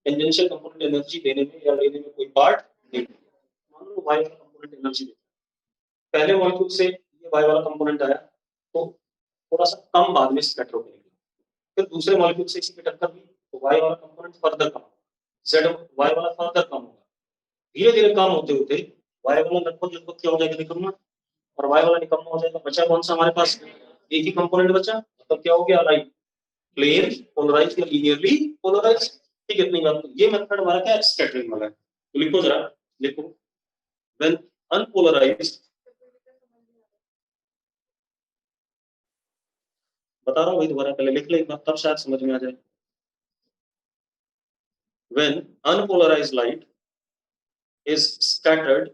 टेंजेंशियल कंपोनेंट एनर्जी देने में या लेने में कोई पार्ट नहीं। मान लो वाई वाला कंपोनेंट एनर्जी देता है, पहले मॉलिक्यूल से ये वाई वाला कंपोनेंट आया तो थोड़ा सा कम बाद में स्कैटर होने लगा, फिर दूसरे मॉलिक्यूल से इसी की टक्कर हुई तो वाई वाला कंपोनेंट फर्दर कम, जेड वाई वाला फर्दर कम होगा, धीरे धीरे कम होते होते वाई वाला लगभग लगभग क्या हो जाएगा, निकलना, और वाई वाला निकलना हो जाएगा, बचा कौन सा हमारे पास, एक ही कंपोनेंट बचा, तो क्या हो गया, लाइक प्लेन पोलराइज या लीनियरली पोलराइज। ठीक है, इतनी बात। तो ये मेथड हमारा क्या है, स्कैटरिंग वाला है। तो लिखो जरा, लिखो, व्हेन अनपोलराइज्ड, बता रहा हूँ वही दोबारा, पहले लिख ले एक बार, तब शायद समझ में आ जाए। When unpolarised light is scattered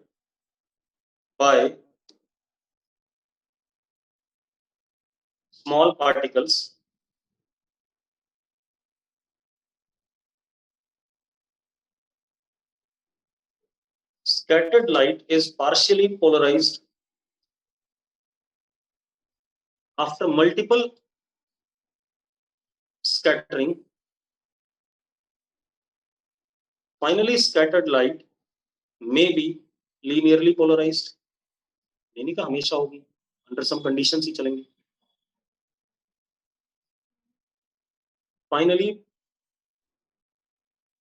by small particles scattered light is partially polarized after multiple scattering. Finally scattered light may be linearly polarized, यानी कि हमेशा होगी, अंडर सम कंडीशंस ही चलेंगे। Finally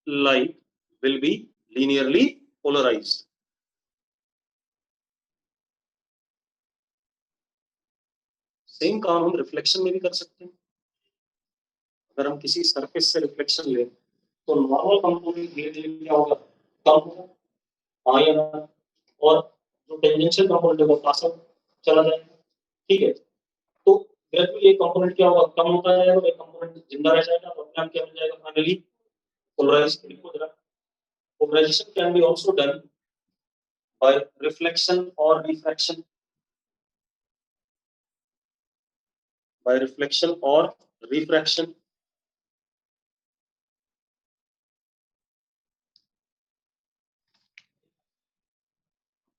light will be linearly polarized. Same काम हम reflection में भी कर सकते हैं। अगर हम किसी सरफेस से रिफ्लेक्शन लें तो नॉर्मल कंपोनेंट धीरे धीरे क्या होगा, कम होगा, हाँ या ना, और जो टेंजेंशियल कंपोनेंट है वो पास आउट चला जाएगा, ठीक है? तो ग्रेजुअली एक कंपोनेंट क्या होगा, कम होता जाएगा, एक कंपोनेंट जिंदा रह जाएगा, तो अपने आप क्या हो जाएगा, finally polarization. Polarization can be also done by reflection और रिफ्रैक्शन, बाय रिफ्लेक्शन और रिफ्रैक्शन।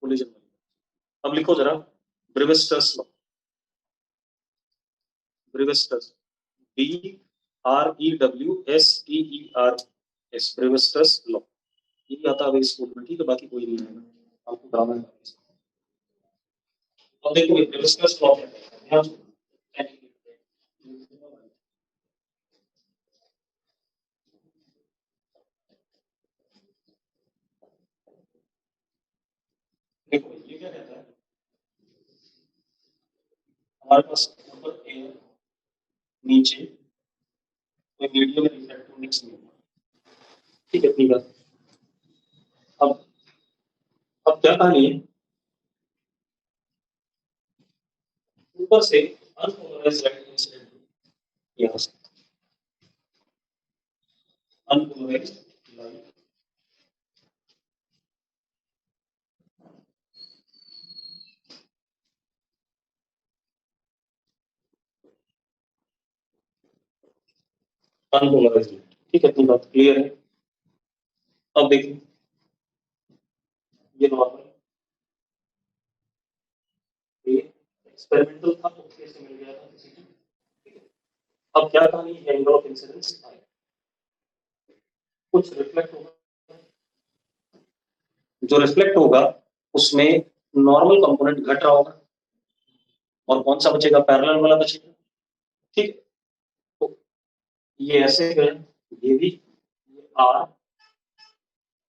कोलिजन, अब लिखो जरा, Brewster's law, Brewster's, B R E W S E E R S, Brewster's law. ये आता है स्कूल में, ठीक है, बाकी कोई नहीं है, आपको कराना है। अब देखो ये ब्रेविस्टर्स लॉ क्या है, देखो ये क्या कहता है, हमारे पास ऊपर एयर, नीचे कोई मीडियम रिफ्रैक्टिव इंडेक्स नहीं होगा, ठीक है, इतनी बात। अब अब क्या कहानी है, ऊपर से अनपोलराइज्ड लाइट इंसिडेंट, यहाँ से अनपोलराइज्ड लाइट, अनपोलराइज्ड लाइट, ठीक है, इतनी बात क्लियर है। अब देखिए ये नॉर्मल, ये एक्सपेरिमेंटल था तो कैसे मिल गया था किसी को, अब क्या कहानी है एंगल ऑफ इंसिडेंस आई, कुछ रिफ्लेक्ट होगा, जो रिफ्लेक्ट होगा उसमें नॉर्मल कंपोनेंट घट रहा होगा और कौन सा बचेगा, पैरेलल वाला बचेगा। ठीक है, तो ये ऐसे गए, ये भी, ये आर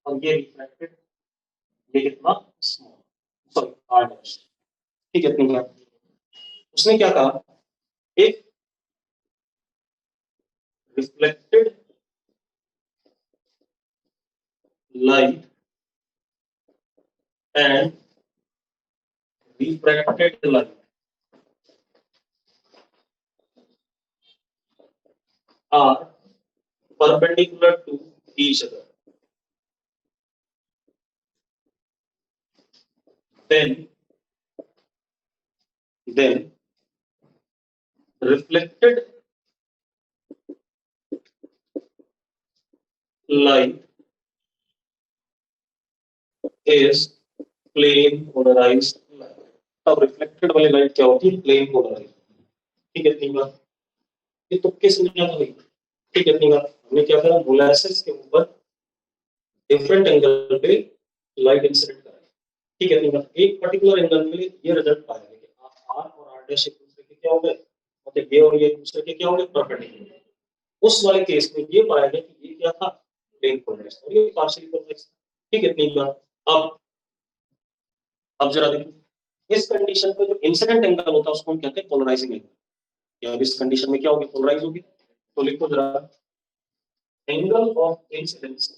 और ये रिफ्लेक्टेड, ये कितना स्मॉल, सॉरी आर डैश। ठीक है, इतनी बात। उसने क्या कहा, एक reflected light and refracted light are perpendicular to each other. Then reflected light is plane polarized light. अब रिफ्लेक्टेड वाली लाइट क्या होती है, प्लेन पोलराइज्ड। ठीक है, इतनी बात। ये तुक्के से मिला था भाई। ठीक है, इतनी बात। हमने क्या करा, मोलेसिस के ऊपर डिफरेंट एंगल पे लाइट इंसिडेंट करा। ठीक है, इतनी बात। एक पर्टिकुलर एंगल पे ये रिजल्ट पाया कि आर और आर डैश एक दूसरे के क्या हो गए, मतलब ये और ये एक दूसरे के क्या हो गए, परपेंडिकुलर। उस वाले केस में ये पाया गया कि ये क्या था, प्लेन पोलराइज्ड और ये पार्शियली पोलराइज्ड। ठीक है, इतनी बात। अब जरा देखो, इस कंडीशन पे जो इंसिडेंट एंगल होता है उसको हम कहते हैं पोलराइजिंग एंगल। या इस कंडीशन में क्या होगी, पोलराइज होगी। तो लिखो जरा, angle of incidence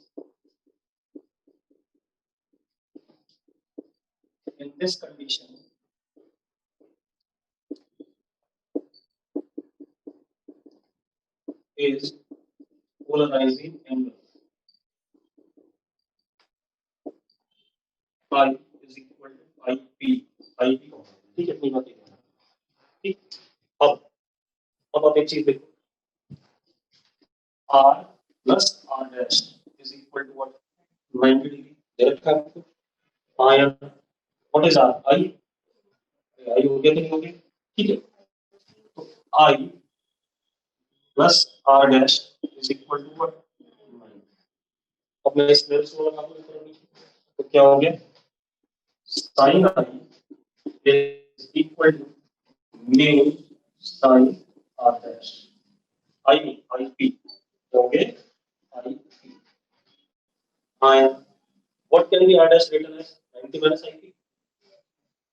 in this condition is polarizing angle. Phi is equal to IP. IP ठीक है, अपनी बात है। ठीक, अब आप एक चीज देखो, R plus R dash is equal to what, 90 degree दे रखा है आपको। हाँ यार, what is R? I हो गया कि नहीं हो गया। ठीक है, तो I plus R dash is equal to what, 90। अब मैं इस मेरे को लगा दूं, तो क्या हो गया, sin I is equal to mu sin R dash I IP हो गए IP। हाँ यार, what can be R dash written as 90 minus IP?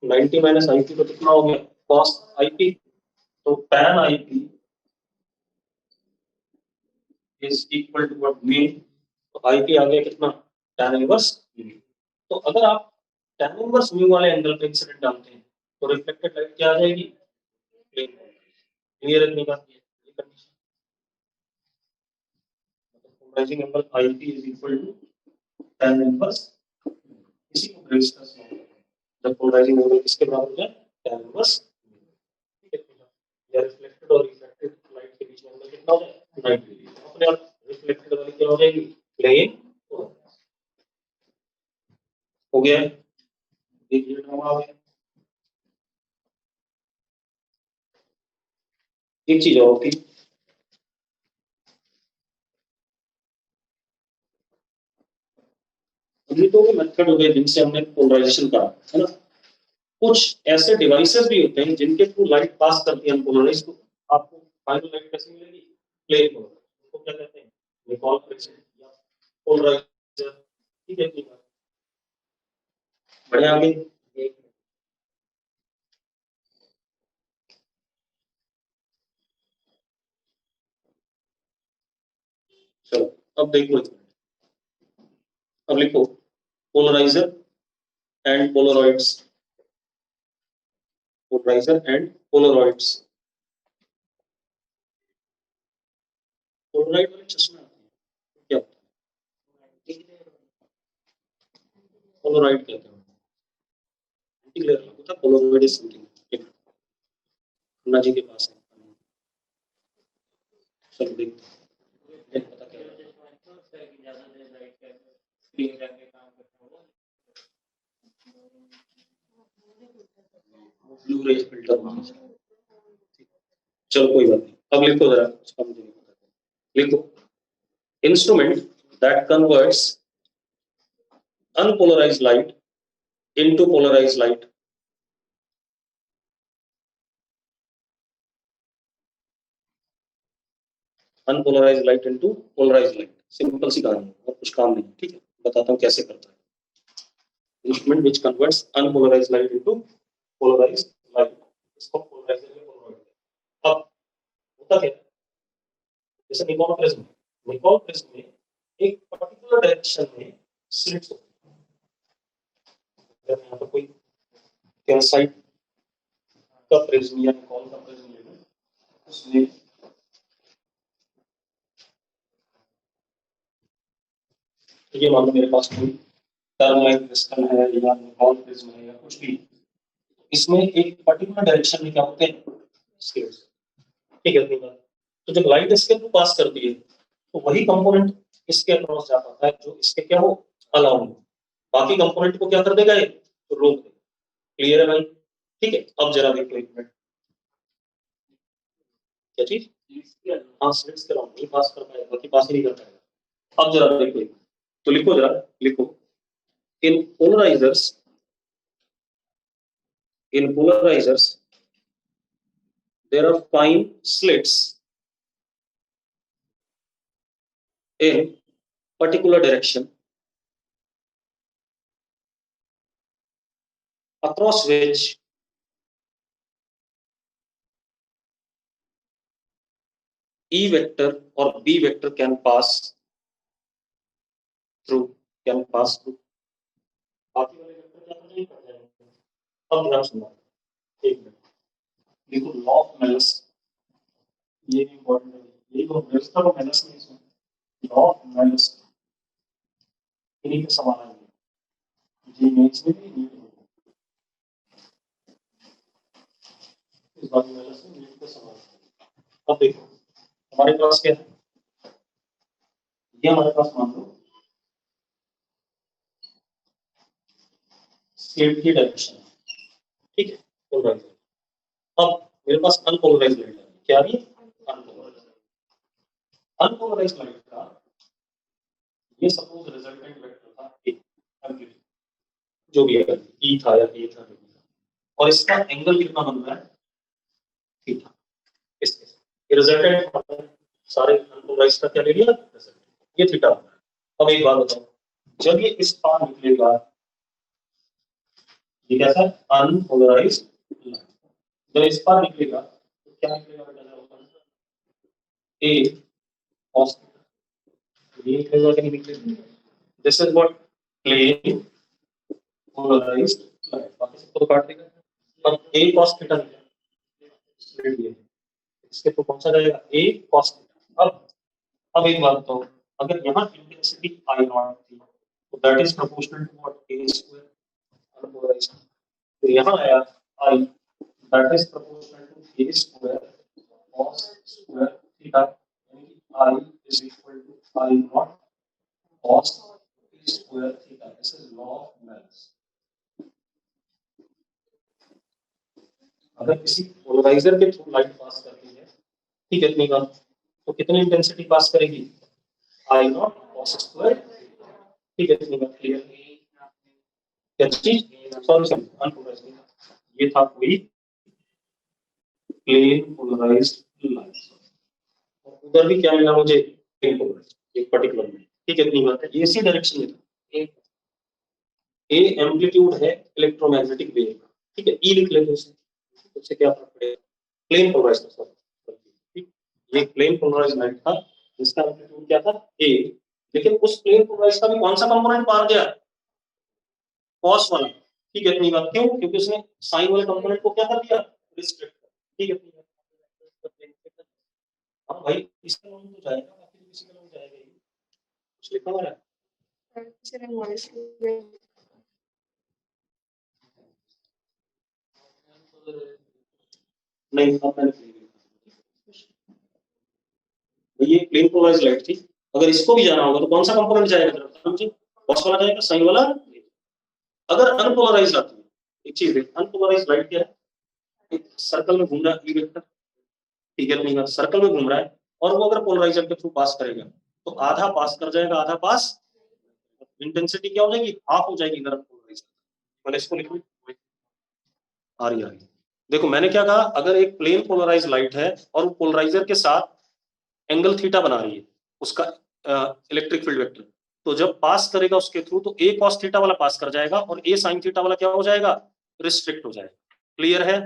90 minus IP तो कितना हो गया, cos IP। तो tan IP is equal to what, mu। तो IP आ गया कितना, tan इनवर्स mu। तो अगर आप tan इनवर्स mu वाले एंगल पे इंसिडेंट डालते हैं तो रिफ्लेक्टेड लाइट क्या आ जाएगी, प्लेन। क्लियर है अपनी बात, ये condition, polarizing angle IP is equal to tan inverse, इसी को रेजिस्टेंस मानते हैं। जब पोलराइजिंग एंगल किसके बराबर हो जाए, tan इनवर्स। ठीक है, या रिफ्लेक्टेड और रिफ्रैक्टेड लाइट के बीच में एंगल कितना हो जाए, 90 डिग्री। अपने आप रिफ्लेक्टेड वाली क्या हो जाएगी, प्लेन हो गया। एक मिनट में आ गया। एक चीज और थी, ये तो मेथड हो गए जिनसे हमने पोलराइजेशन करा है ना। कुछ ऐसे डिवाइसेस भी होते हैं जिनके थ्रू लाइट पास करती है अनपोलराइज को। आपको फाइनल लाइट कैसे मिलेगी, प्लेन पोलराइज। उसको क्या कहते हैं, निकॉल या पोलराइजर। ठीक है, ठीक है, बढ़िया। आगे चलो, अब देखो, अब लिखो polarizer and polaroids, polarizer and polaroids. Polaroid वाले चश्मे आते हैं, क्या पोलराइड कहते हैं, क्लियर होता है। पोलरॉइड इज समथिंग, अन्ना जी के पास है। चलो देखते हैं, पता क्या ब्लू रे फिल्टर। चलो कोई बात नहीं, अब लिखो जरा, उसका मुझे नहीं पता, लिखो instrument that converts unpolarized light into polarized light. Unpolarized light into polarized light. Simple सी कहानी है और कुछ काम नहीं, ठीक है। बताता हूँ कैसे करता है। Instrument which converts unpolarized light into polarized light, इसको पोलराइजर में कन्वर्ट करते हैं। अब होता क्या है, जैसे निकॉन प्रिज्म में एक पर्टिकुलर डायरेक्शन में स्लिट्स होती है। अगर यहाँ पर कोई कैल्साइट का प्रिज्म या निकॉन का प्रिज्म ले लूं, उसमें ये मान लो मेरे पास कोई टर्मलाइट क्रिस्टल है या निकॉन प्रिज्म है या कुछ भी, इसमें एक पर्टिकुलर डायरेक्शन में क्या होते हैं स्लिट्स, ठीक है। तो जब लाइट इसके थ्रू पास करती है तो वही कंपोनेंट इसके अक्रॉस जा पाता है जो इसके क्या हो अलाउंग, बाकी कंपोनेंट को क्या कर देगा ये तो रोक देगा। क्लियर है भाई? ठीक है। अब जरा देखो एक मिनट, क्या चीज? हाँ, स्लिट्स के अलाउंग नहीं पास कर पाएगा, बाकी पास ही नहीं कर पाएगा। अब जरा देखो, तो लिखो जरा, लिखो in polarizers there are fine slits in particular direction across which E vector or B vector can pass through. बाकी वाले वेक्टर क्या नहीं कर जाएंगे। अब ध्यान सुनो, एक मिनट, देखो लॉ ऑफ मेलस, ये भी इंपॉर्टेंट है, ये तो मेलस का मेलस नहीं है, लॉ ऑफ मेलस इन्हीं के समान है, जी मेल्स में भी नहीं है, इस बात में मेलस में इन्हीं के समान है। अब देखो हमारे पास क्या है, ये हमारे पास मान लो स्लिट की डायरेक्शन है, ठीक है, पोलराइज्ड। अब मेरे पास अनपोलराइज्ड लाइट है, क्या है अनपोलराइज्ड लाइट का ये सपोज रिजल्टेंट वेक्टर था ए, एम्पलीट्यूड जो भी है, ई था या ए था, और इसका एंगल कितना बन रहा है थीटा। इसके रिजल्टेंट सारे अनपोलराइज्ड का क्या ले लिया रिजल्टेंट, ये थीटा। अब एक बात बताओ, जब ये इस पार निकलेगा, ये कैसा अनपोलराइज्ड, जब इस पार निकलेगा तो क्या निकलेगा बेटा, ए cos ये निकलेगा कि नहीं निकलेगा, this is what plane polarized light, बाकी सबको तो काट देगा। अब ए cos थीटा निकलेगा, इसके तो कौन सा जाएगा ए cos थीटा। अब एक बात बताओ, अगर यहाँ इंटेंसिटी आई नॉट थी तो that is proportional to what a square unpolarized, तो यहाँ आया I that is proportional to a square cos square theta, यानी कि I is equal to I naught cos square theta. This is law of Malus. अगर किसी polariser के through light pass करती है, ठीक है, इतनी बात, तो कितनी इंटेंसिटी पास करेगी आई नॉट cos स्क्वायर, ठीक है, इतनी बात क्लियर। क्या चीज सॉल्यूशन अनपोलराइज्ड, ये था कोई प्लेन पोलराइज्ड लाइट, उधर भी क्या मिला मुझे प्लेन पोलराइज्ड एक पर्टिकुलर में, ठीक है, इतनी बात है। ये इसी डायरेक्शन में था, ए एम्पलीट्यूड है इलेक्ट्रोमैग्नेटिक वेव का, ठीक है, ई लिख लेते हैं उससे क्या फर्क पड़ेगा, प्लेन पोलराइज्ड था, ठीक, ये प्लेन पोलराइज्ड लाइट था, इसका एम्पलीट्यूड क्या था ए, लेकिन उस प्लेन पोलराइज्ड का भी कौन सा कंपोनेंट पार गया cos वाला, ठीक है, इतनी बात। क्यों? क्योंकि उसने साइन वाले कंपोनेंट को क्या कर दिया रिस्ट्रिक्ट, ठीक है, हाँ भाई इसका नाम तो जाएगा, बाकी तो किसी का नाम जाएगा ही, कुछ लिखा हुआ है नहीं, ये प्लेन पोलराइज्ड लाइट थी, अगर इसको भी जाना होगा तो कौन सा कंपोनेंट जाएगा, cos वाला जाएगा साइन वाला। अगर अनपोलराइज्ड आती है, एक चीज है अनपोलराइज्ड लाइट क्या है, एक सर्कल में घूम रहा है ई वेक्टर, ठीक है, अपनी बात सर्कल में घूम रहा है और वो अगर पोलराइजर के थ्रू पास करेगा तो आधा पास कर जाएगा, आधा पास, इंटेंसिटी क्या हो जाएगी, हाफ हो जाएगी अगर पोलराइजर। मैंने इसको लिख लिया, आ रही है। देखो मैंने क्या कहा, अगर एक प्लेन पोलराइज लाइट है और वो पोलराइजर के साथ एंगल थीटा बना रही है उसका इलेक्ट्रिक फील्ड वेक्टर, तो जब पास करेगा उसके थ्रू तो ए कॉस थीटा वाला पास कर जाएगा और ए साइन थीटा वाला क्या हो जाएगा, रिस्ट्रिक्ट हो जाएगा। क्लियर है?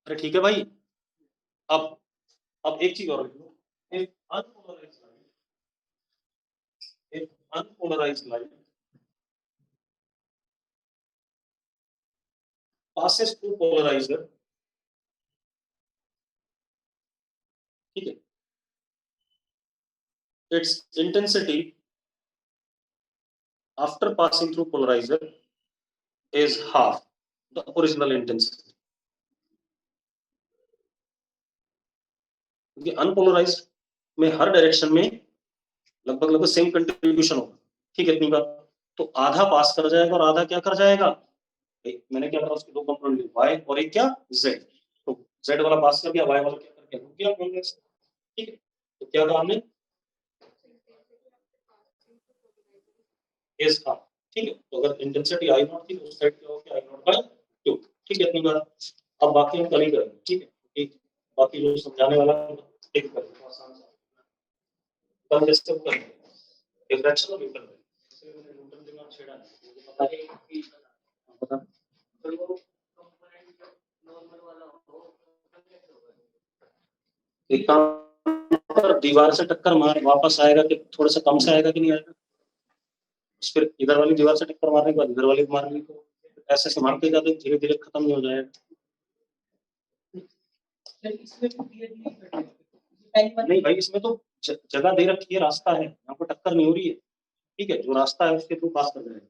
अरे ठीक है भाई। अब एक चीज और लिख लो, एक unpolarised light passes through polarizer, ठीक है, its intensity after passing through polarizer is half the original intensity. क्योंकि अनपोलराइज्ड में हर डायरेक्शन में लगभग सेम कंट्रीब्यूशन होगा, ठीक है, इतनी बात। तो आधा पास कर जाएगा और आधा क्या कर जाएगा, मैंने क्या करा उसके दो कंपोनेंट लिए, y और एक क्या z, तो z वाला पास कर दिया, y वाला क्या कर दिया, रुक गया कॉन्वेक्स, ठीक है। तो क्या कहा हमने, इज हाफ, ठीक है। तो अगर इंटेंसिटी आई नॉट थी तो उस साइड क्या हो गया, आई नॉट बाय 2, ठीक है, इतनी बात। अब बाकी हम कल ही करेंगे, ठीक है, ठीक, बाकी जो समझाने वाला एक करेंगे आसान सा, कल जैसे करेंगे डिफरेंशियल और न्यूटन में, इसलिए मैंने न्यूटन दिमाग छेड़ा है, मुझे पता है कि पता तो वो कंपोनेंट नॉर्मल वाला हो, एक काम कर, दीवार से टक्कर मार, वापस आएगा कि थोड़ा सा कम से आएगा कि नहीं आएगा, फिर इधर वाली दीवार से टक्कर मारने के बाद इधर वाली मारने को ऐसे संभालते जाते, धीरे धीरे खत्म नहीं हो जाएगा। नहीं भाई, इसमें तो जगह दे रखी है, रास्ता है, यहाँ पर टक्कर नहीं हो रही है, ठीक है, जो रास्ता है उसके थ्रू पास कर जाएगा।